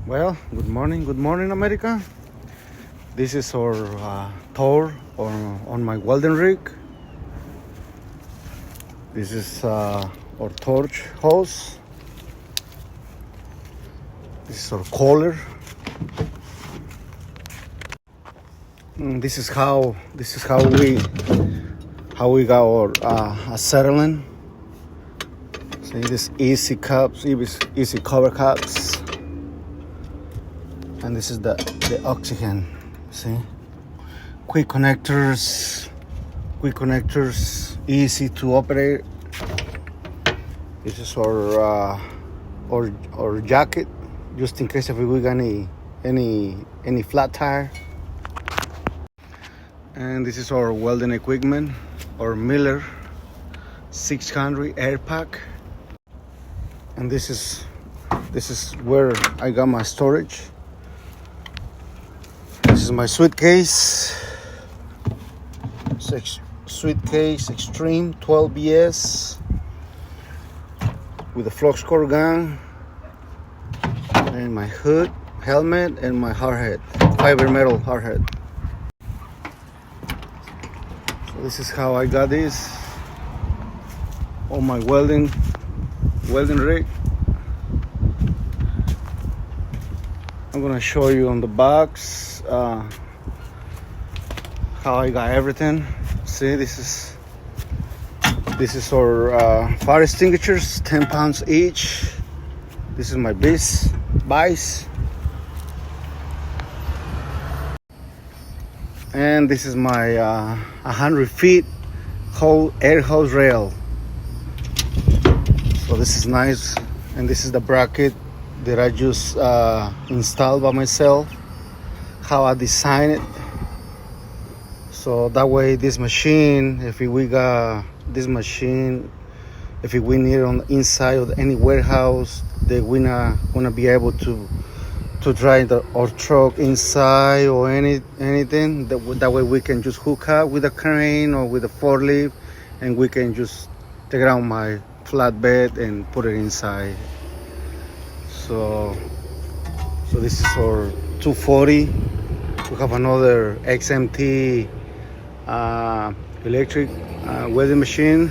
Well, good morning, America. This is our tour on my welding rig. This is our torch hose. This is our collar. This is how we got our acetylene. See this easy cups, easy cover cups. And this is the oxygen. See, quick connectors, easy to operate. This is our jacket, just in case if we got any flat tire. And this is our welding equipment, our Miller 600 air pack. And this is where I got my storage. This is my suitcase. Suitcase Extreme 12BS with a FLUXCORE gun, and my hood, helmet, and my hard hat, fiber metal hard hat. So this is how I got this on my welding rig. I'm gonna show you on the box how I got everything. See, this is our fire extinguishers, 10 pounds each. This is my vice. And this is my 100 feet whole air hose rail. So this is nice, and this is the bracket that I just installed by myself, how I designed it. So that way this machine, if we need it on the inside of any warehouse, that we're not gonna be able to drive our truck inside or anything. That way we can just hook up with a crane or with a forklift, and we can just take it out my flatbed and put it inside. So this is our 240. We have another XMT electric welding machine.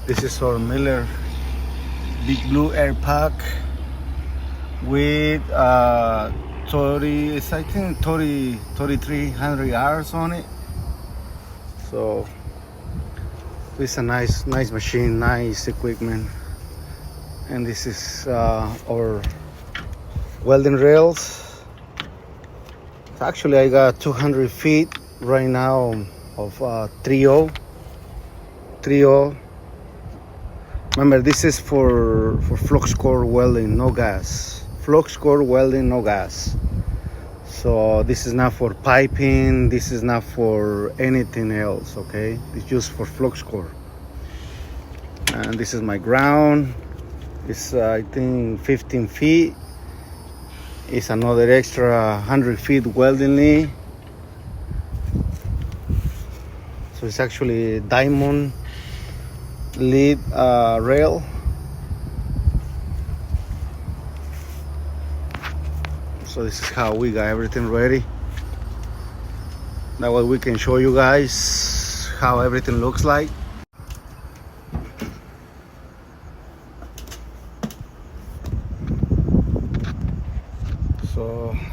This is our Miller Big Blue air pack with 3,300 hours on it. So it's a nice machine, nice equipment. And this is our welding rails. So actually I got 200 feet right now of 3.0. Remember, this is for FLUXCORE welding, no gas. FLUXCORE welding, no gas. So this is not for piping, this is not for anything else, okay? It's just for FLUXCORE. And this is my ground. It's I think 15 feet. It's another extra 100 feet welding lead. So it's actually diamond lead rail. So this is how we got everything ready. That way we can show you guys how everything looks like.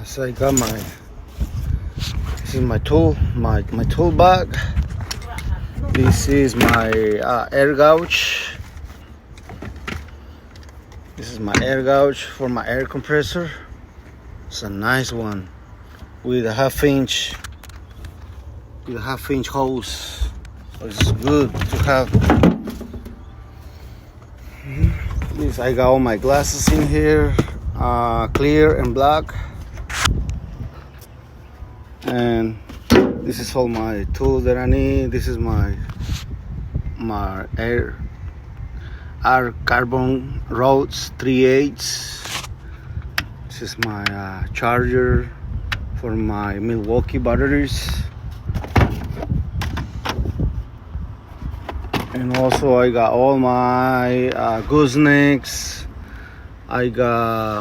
So I got this is my tool bag. This is my air gouge. This is my air gouge for my air compressor. It's a nice one with a half-inch hose. So it's good to have. This, I got all my glasses in here, clear and black. And this is all my tools that I need. This is my air carbon rods 3/8. This is my charger for my Milwaukee batteries. And also I got all my goosenecks. I got